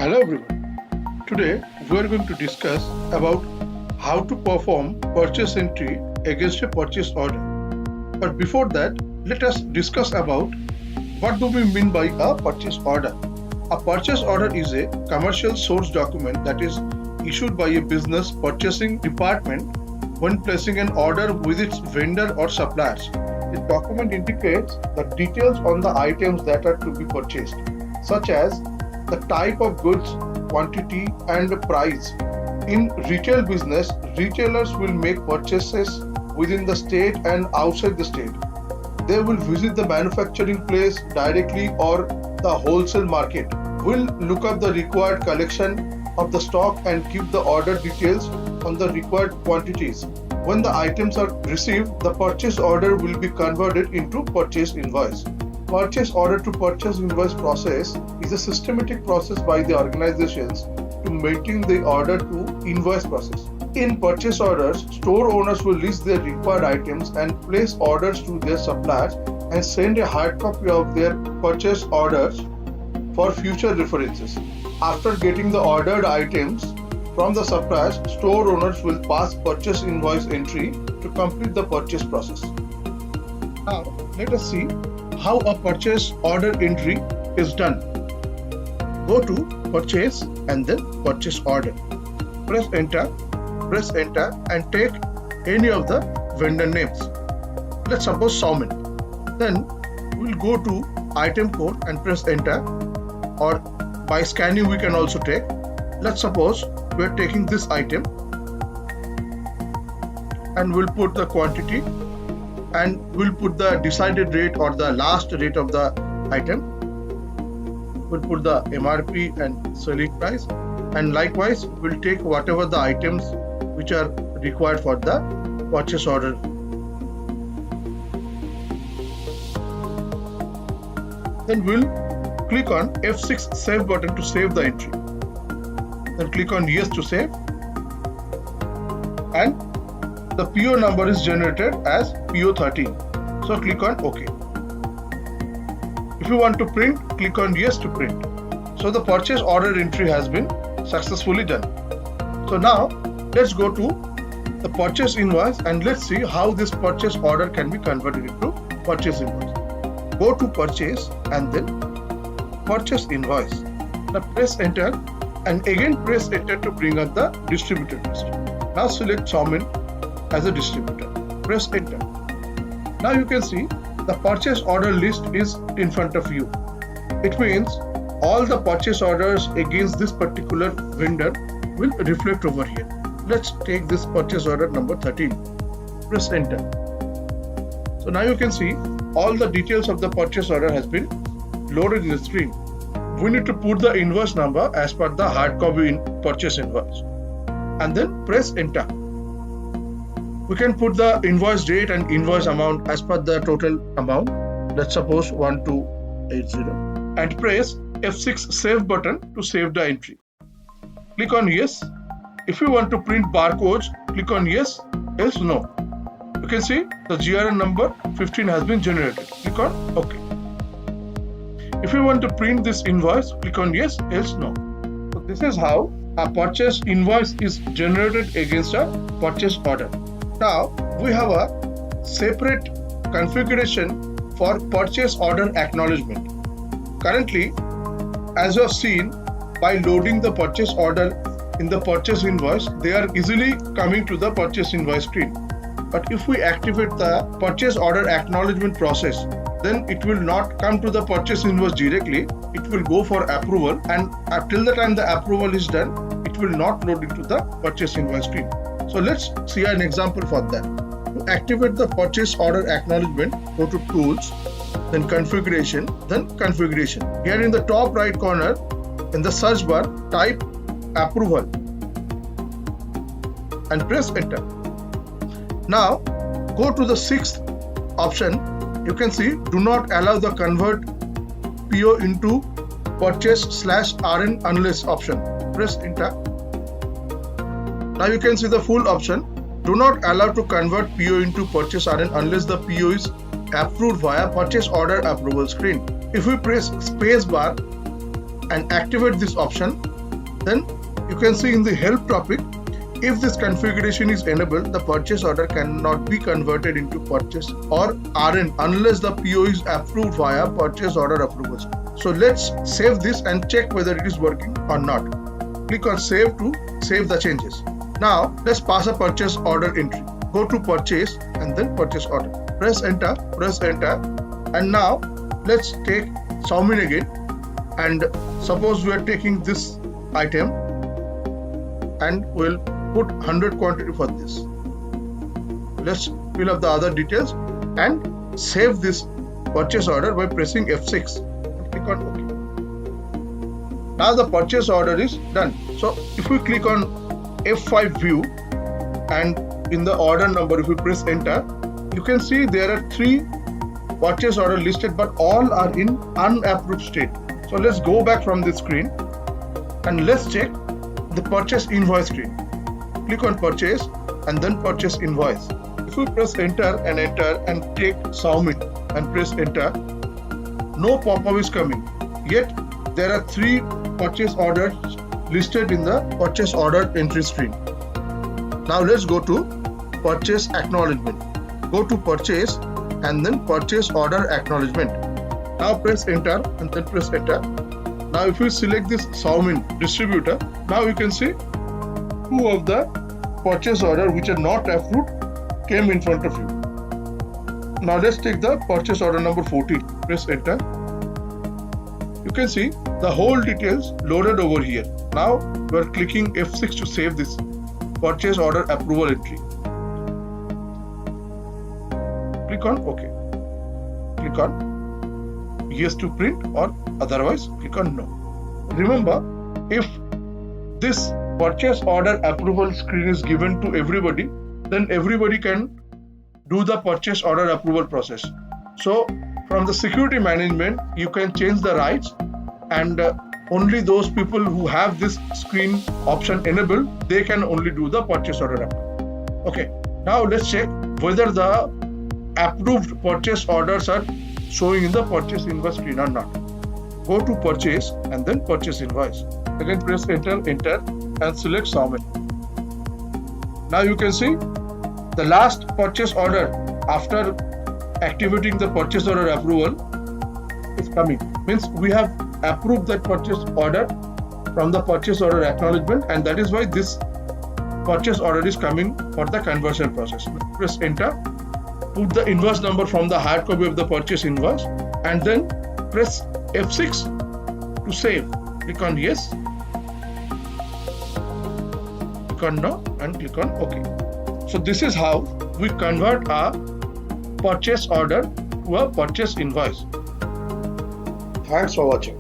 Hello everyone. Today we are going to discuss about how to perform purchase entry against a purchase order. But before that, let us discuss about what do we mean by a purchase order. A purchase order is a commercial source document that is issued by a business purchasing department when placing an order with its vendor or suppliers. The document indicates the details on the items that are to be purchased, such as the type of goods, quantity, and price. In retail business, retailers will make purchases within the state and outside the state. They will visit the manufacturing place directly or the wholesale market. Will look up the required collection of the stock and keep the order details on the required quantities. When the items are received, the purchase order will be converted into purchase invoice. Purchase order to purchase invoice process is a systematic process by the organizations to maintain the order to invoice process. In purchase orders, store owners will list their required items and place orders to their suppliers and send a hard copy of their purchase orders for future references. After getting the ordered items from the suppliers, store owners will pass purchase invoice entry to complete the purchase process. Now, let us see how a purchase order entry is done. Go to purchase and then purchase order. Press enter and take any of the vendor names. Let's suppose salmon. Then we'll go to item code and press enter, or by scanning we can also take. Let's suppose we're taking this item and we'll put the quantity and we'll put the decided rate or the last rate of the item. We'll put the MRP and selling price, and likewise we'll take whatever the items which are required for the purchase order. Then we'll click on F6 save button to save the entry. Then click on yes to save, and the PO number is generated as PO13. So click on OK. If you want to print, click on yes to print. So the purchase order entry has been successfully done. So now let's go to the purchase invoice and let's see how this purchase order can be converted into purchase invoice. Go to purchase and then purchase invoice. Now press enter and again press enter to bring up the distributor list. Now select Charmin as a distributor. Press enter. Now you can see the purchase order list is in front of you. It means all the purchase orders against this particular vendor will reflect over here. Let's take this purchase order number 13. Press enter. So now you can see all the details of the purchase order has been loaded in the screen. We need to put the invoice number as per the hard copy in purchase invoice and then press enter. We can put the invoice date and invoice amount as per the total amount. Let's suppose 1280 and press F6 save button to save the entry. Click on yes. If you want to print barcodes, click on yes, else no. You can see the GRN number 15 has been generated. Click on OK. If you want to print this invoice, click on yes, else no. So this is how a purchase invoice is generated against a purchase order. Now we have a separate configuration for purchase order acknowledgement. Currently, as you have seen, by loading the purchase order in the purchase invoice, they are easily coming to the purchase invoice screen. But if we activate the purchase order acknowledgement process, then it will not come to the purchase invoice directly. It will go for approval, and till the time the approval is done, it will not load into the purchase invoice screen. So let's see an example for that. To activate the purchase order acknowledgement, go to tools, then configuration, then configuration. Here in the top right corner, in the search bar, type approval and press enter. Now go to the sixth option. You can see do not allow the convert PO into purchase/RN unless option. Press enter. Now you can see the full option. Do not allow to convert PO into purchase RN unless the PO is approved via purchase order approval screen. If we press space bar and activate this option, Then you can see in the help topic, if this configuration is enabled, the purchase order cannot be converted into purchase or RN unless the PO is approved via purchase order approvals. So let's save this and check whether it is working or not. Click on save to save the changes. Now let's pass a purchase order entry. Go to purchase and then purchase order. Press enter, and now let's take Xiaomi again, and suppose we are taking this item and we'll put 100 quantity for this. Let's fill up the other details and save this purchase order by pressing F6 and click on OK. Now the purchase order is done. So if we click on F5 view and in the order number, if we press enter, you can see there are 3 purchase order listed, but all are in unapproved state. So let's go back from this screen and let's check the purchase invoice screen. Click on purchase and then purchase invoice. If we press enter and take Xiaomi and press enter, no pop-up is coming. Yet there are 3 purchase orders listed in the purchase order entry screen. Now let's go to purchase acknowledgement. Go to purchase and then purchase order acknowledgement. Now press enter and then press enter. Now if you select this Xiaomi distributor, now you can see 2 of the purchase order which are not approved came in front of you. Now let's take the purchase order number 14. Press enter. You can see the whole details loaded over here. Now we are clicking F6 to save this purchase order approval entry. Click on OK. Click on yes to print, or otherwise click on no. Remember, if this purchase order approval screen is given to everybody, then everybody can do the purchase order approval process. So from the security management, you can change the rights, and only those people who have this screen option enabled, they can only do the purchase order approval. Okay, now let's check whether the approved purchase orders are showing in the purchase invoice screen or not. Go to purchase and then purchase invoice. Again press enter and select Xiaomi. Now you can see the last purchase order after activating the purchase order approval is coming. Means we have approved that purchase order from the purchase order acknowledgement, and that is why this purchase order is coming for the conversion process. Press enter, put the invoice number from the hard copy of the purchase invoice, and then press F6 to save. Click on yes, click on no, and click on OK. So this is how we convert a purchase order to a purchase invoice. Thanks for watching.